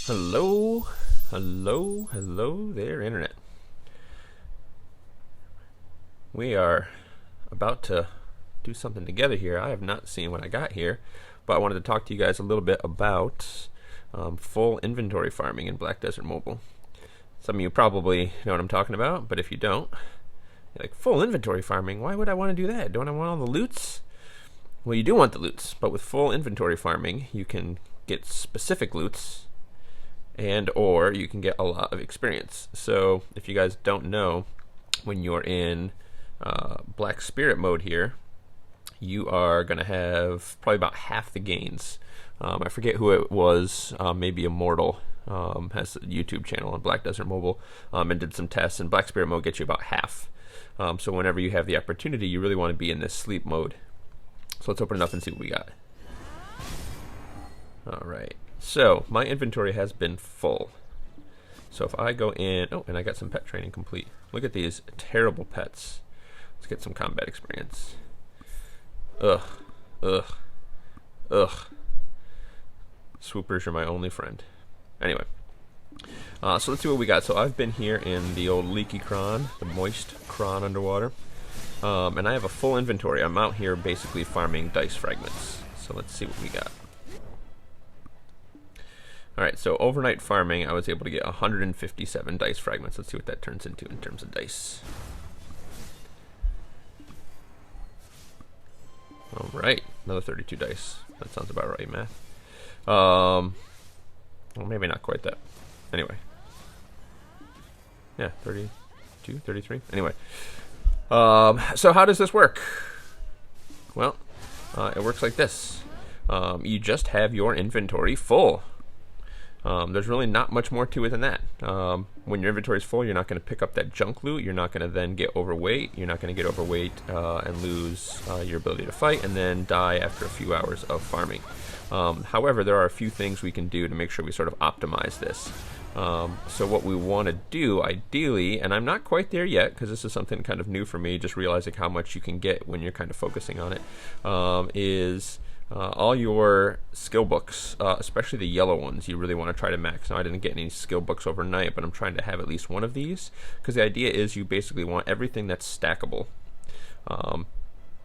Hello, hello there, Internet. We are about to do something together here. I have not seen what I got here, but I wanted to talk to you guys a little bit about full inventory farming in Black Desert Mobile. Some of you probably know what I'm talking about, but if you don't, you're like, full inventory farming? Why would I want to do that? Don't I want all the loots? Well, you do want the loots, but with full inventory farming, you can get specific loots and or you can get a lot of experience. So if you guys don't know, when you're in Black Spirit mode here, you are going to have probably about half the gains. I forget who it was, maybe Immortal has a YouTube channel on Black Desert Mobile and did some tests, and Black Spirit mode gets you about half. So whenever you have the opportunity, you really want to be in this sleep mode. So let's open it up and see what we got. Alright, so my inventory has been full. So if I go in, oh, and I got some pet training complete. Look at these terrible pets. Let's get some combat experience. Ugh, ugh, ugh. Swoopers are my only friend. Anyway, so let's see what we got. So I've been here in the old leaky cron, the moist cron underwater. And I have a full inventory. I'm out here basically farming dice fragments. So let's see what we got. Alright, so overnight farming, I was able to get 157 dice fragments. Let's see what that turns into in terms of dice. Alright, another 32 dice. That sounds about right, math. Well, maybe not quite that. Anyway. Yeah, 32, 33. Anyway. So how does this work? Well, it works like this. You just have your inventory full. There's really not much more to it than that. When your inventory is full, you're not going to pick up that junk loot. You're not going to then get overweight. You're not going to get overweight and lose your ability to fight and then die after a few hours of farming. However, there are a few things we can do to make sure we sort of optimize this. So what we want to do, ideally, and I'm not quite there yet because this is something kind of new for me, just realizing how much you can get when you're kind of focusing on it, is all your skill books, especially the yellow ones, you really want to try to max. Now, I didn't get any skill books overnight, but I'm trying to have at least one of these, because the idea is you basically want everything that's stackable.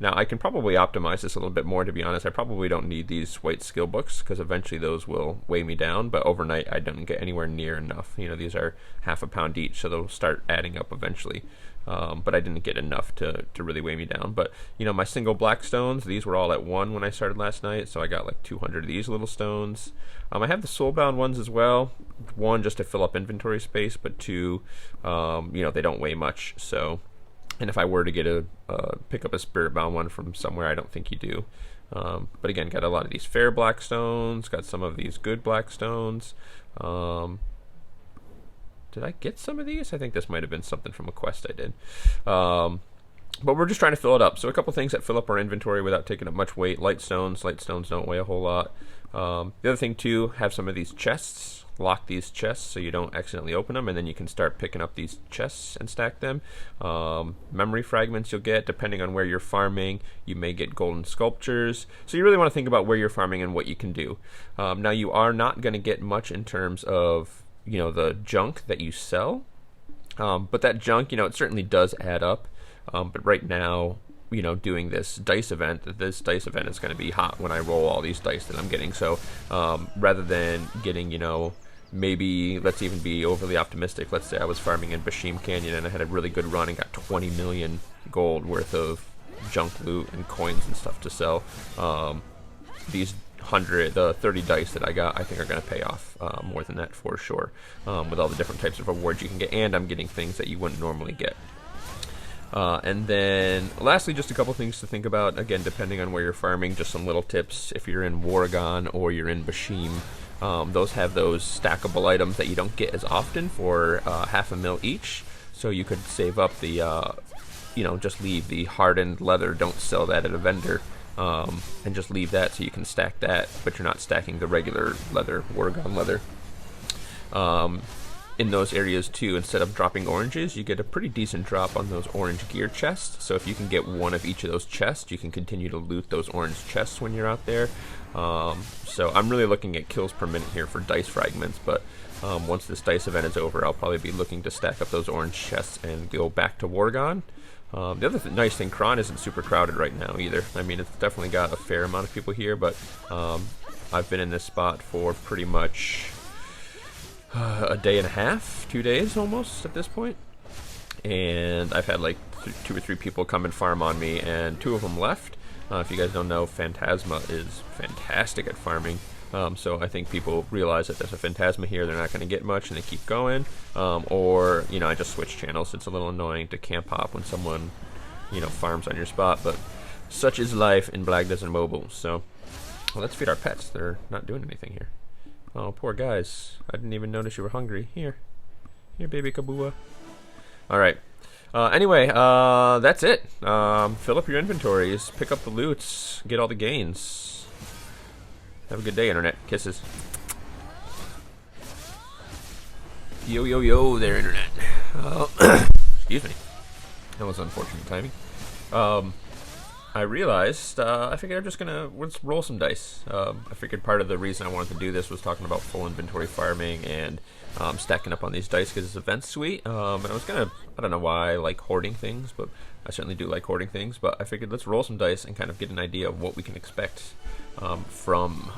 Now, I can probably optimize this a little bit more, to be honest. I probably don't need these white skill books, because eventually those will weigh me down, but overnight I don't get anywhere near enough. You know, these are half a pound each, so they'll start adding up eventually. But I didn't get enough to really weigh me down. But, you know, my single black stones, these were all at 1 when I started last night, so I got like 200 of these little stones. I have the soulbound ones as well. 1, just to fill up inventory space, but 2, you know, they don't weigh much, so... And if I were to get pick up a spirit-bound one from somewhere, I don't think you do. But again, got a lot of these fair black stones, got some of these good black stones. Did I get some of these? I think this might have been something from a quest I did. But we're just trying to fill it up. So a couple things that fill up our inventory without taking up much weight. Light stones. Light stones don't weigh a whole lot. The other thing, too, have some of these chests. Lock these chests so you don't accidentally open them, and then you can start picking up these chests and stack them. Memory fragments you'll get depending on where you're farming. You may get golden sculptures, so you really want to think about where you're farming and what you can do. Now, you are not going to get much in terms of, you know, the junk that you sell, but that junk, you know, it certainly does add up. But right now, you know, doing this dice event is going to be hot when I roll all these dice that I'm getting. So rather than getting, you know, maybe, let's even be overly optimistic, let's say I was farming in Bashim Canyon and I had a really good run and got 20 million gold worth of junk loot and coins and stuff to sell. These 30 dice that I got, I think are going to pay off more than that for sure, with all the different types of rewards you can get, and I'm getting things that you wouldn't normally get. And then lastly, just a couple things to think about, again, depending on where you're farming, just some little tips. If you're in Wargon or you're in Bashim, those have those stackable items that you don't get as often for half a mil each, so you could save up the, you know, just leave the hardened leather, don't sell that at a vendor, and just leave that so you can stack that, but you're not stacking the regular leather, Wargon leather. In those areas too, instead of dropping oranges, you get a pretty decent drop on those orange gear chests. So if you can get one of each of those chests, you can continue to loot those orange chests when you're out there. So I'm really looking at kills per minute here for Dice Fragments, but once this Dice event is over, I'll probably be looking to stack up those orange chests and go back to Wargon. The other nice thing, Kron isn't super crowded right now either. I mean, it's definitely got a fair amount of people here, but I've been in this spot for pretty much a day and a half, 2 days almost at this point. And I've had like 2 or 3 people come and farm on me, and 2 of them left. If you guys don't know, Phantasma is fantastic at farming. So I think people realize that there's a Phantasma here, they're not going to get much, and they keep going. Or, you know, I just switch channels. It's a little annoying to camp hop when someone, you know, farms on your spot, but such is life in Black Desert Mobile. So, well, let's feed our pets. They're not doing anything here. Oh, poor guys. I didn't even notice you were hungry. Here, baby Kabua. All right. Anyway, that's it. Fill up your inventories, pick up the loots, get all the gains. Have a good day, Internet. Kisses. Yo, yo, yo there, Internet. Excuse me. That was unfortunate timing. I realized, I figured I'm just gonna, let's roll some dice. I figured part of the reason I wanted to do this was talking about full inventory farming and stacking up on these dice because it's event suite. And I was gonna, I don't know why I like hoarding things, but I certainly do like hoarding things. But I figured let's roll some dice and kind of get an idea of what we can expect from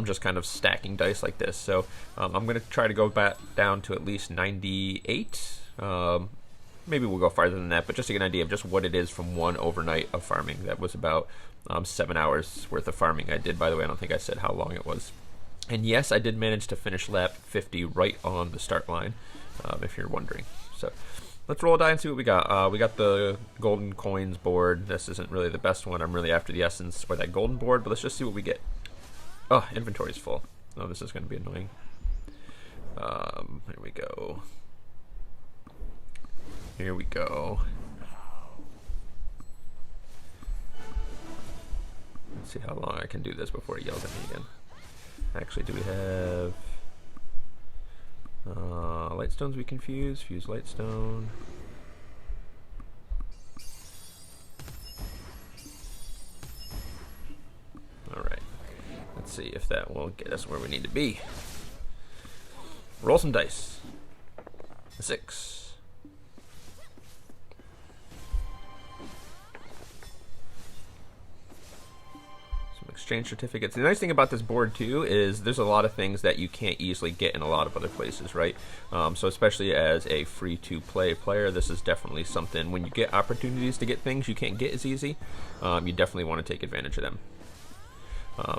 just kind of stacking dice like this. So I'm gonna try to go back down to at least 98. Maybe we'll go farther than that, but just to get an idea of just what it is from one overnight of farming. That was about 7 hours worth of farming I did. By the way, I don't think I said how long it was. And yes, I did manage to finish lap 50 right on the start line, if you're wondering. So let's roll a die and see what we got. We got the golden coins board. This isn't really the best one. I'm really after the essence or that golden board, but let's just see what we get. Oh, inventory's full. Oh, this is going to be annoying. Here we go. Here we go. Let's see how long I can do this before he yells at me again. Actually, do we have lightstones we can fuse? Fuse lightstone. Alright. Let's see if that will get us where we need to be. Roll some dice. A 6. Exchange certificates. The nice thing about this board too is there's a lot of things that you can't easily get in a lot of other places, right? So especially as a free-to-play player, this is definitely something, when you get opportunities to get things you can't get as easy, you definitely want to take advantage of them.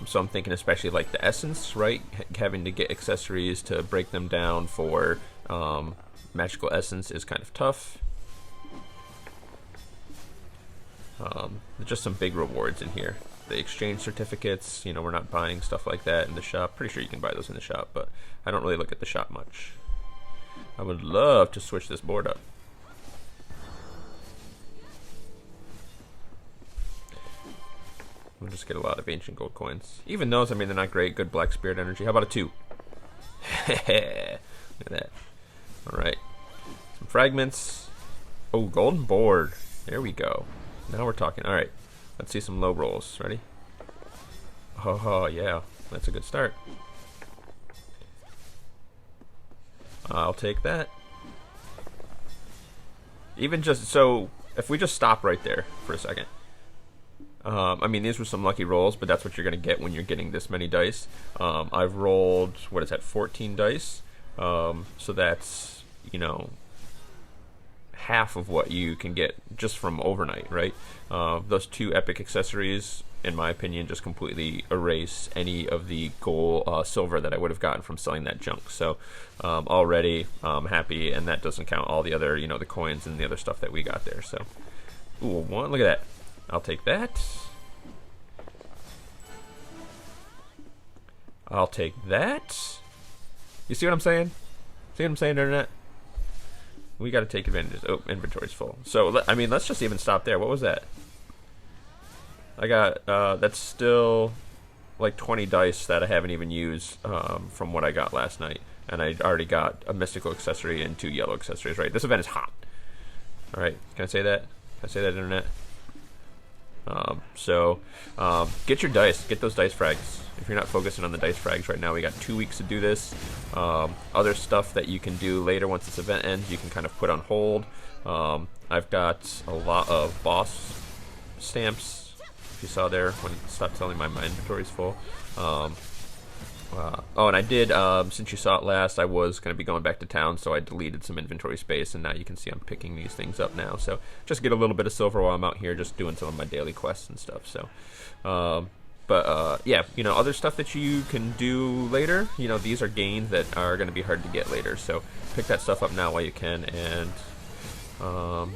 So I'm thinking especially like the essence, right? Having to get accessories to break them down for magical essence is kind of tough. There's just some big rewards in here. The exchange certificates, you know, we're not buying stuff like that in the shop. Pretty sure you can buy those in the shop, but I don't really look at the shop much. I would love to switch this board up. We'll just get a lot of ancient gold coins. Even those, I mean, they're not great. Good black spirit energy. How about a 2? Look at that. Alright. Some fragments. Oh, golden board. There we go. Now we're talking. Alright. Let's see some low rolls. Ready? Oh, yeah. That's a good start. I'll take that. Even just, so, if we just stop right there for a second. I mean, these were some lucky rolls, but that's what you're going to get when you're getting this many dice. I've rolled, what is that, 14 dice? So that's, you know, half of what you can get just from overnight, right? Those 2 epic accessories, in my opinion, just completely erase any of the gold, silver that I would have gotten from selling that junk. So already happy, and that doesn't count all the other, you know, the coins and the other stuff that we got there. So, ooh, one, look at that. I'll take that. I'll take that. You see what I'm saying? See what I'm saying, Internet? We got to take advantage. Oh, inventory's full. So, I mean, let's just even stop there. What was that? I got, that's still like 20 dice that I haven't even used from what I got last night. And I already got a mystical accessory and 2 yellow accessories, right? This event is hot. Alright, can I say that? Can I say that, Internet? Get your dice, get those dice frags. If you're not focusing on the dice frags right now, we got 2 weeks to do this. Other stuff that you can do later once this event ends, you can kind of put on hold. I've got a lot of boss stamps, if you saw there, when it stopped telling my inventory's full. And I did, since you saw it last, I was going to be going back to town, so I deleted some inventory space, and now you can see I'm picking these things up now. So just get a little bit of silver while I'm out here, just doing some of my daily quests and stuff. So, yeah, you know, other stuff that you can do later, you know, these are gains that are going to be hard to get later. So pick that stuff up now while you can, and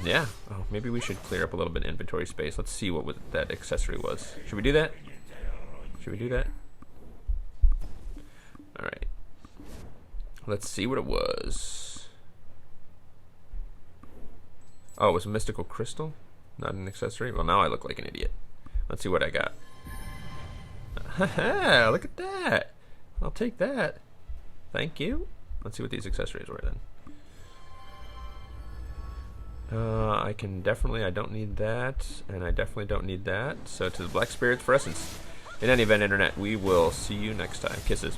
yeah. Oh, maybe we should clear up a little bit of inventory space. Let's see what that accessory was. Should we do that? Should we do that? Alright. Let's see what it was. Oh, it was a mystical crystal? Not an accessory? Well, now I look like an idiot. Let's see what I got. Haha, look at that. I'll take that. Thank you. Let's see what these accessories were then. I don't need that, and I definitely don't need that. So to the Black Spirits for Essence. In any event, Internet, we will see you next time. Kisses.